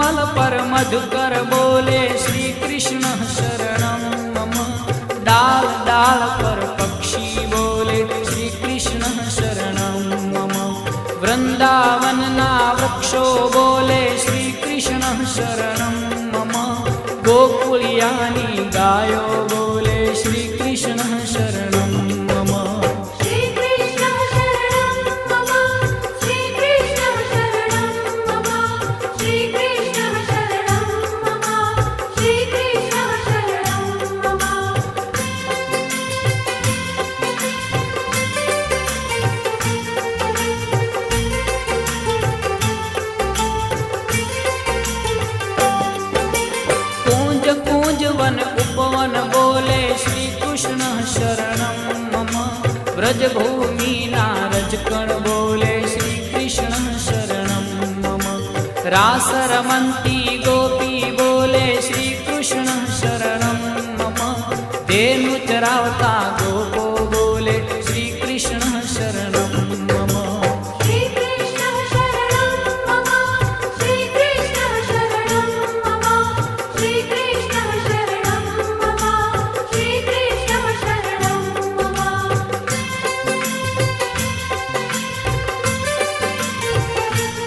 कमल पर मधुकर बोले श्री कृष्ण शरणं मम। डाल डाल पर पक्षी बोले श्री कृष्ण शरणं मम। वृंदावन ना वृक्षो बोले श्री कृष्ण शरणं मम। गोकुलियानी गायो बोले श्री कृष्ण शरणं मम। श्री कृष्ण शरणं मम। श्री कृष्ण शरणं मम। श्री कृष्ण शरणं मम। श्री कृष्ण शरणं मम। कूंज कूंज वन उपवन बोले श्री कृष्ण शरणं मम। व्रजभूमि नारजकण बोले श्री कृष्ण शरणं मम। रास रमन्ती गोपी बोले श्री कृष्ण शरणं मम। धेनु चरावता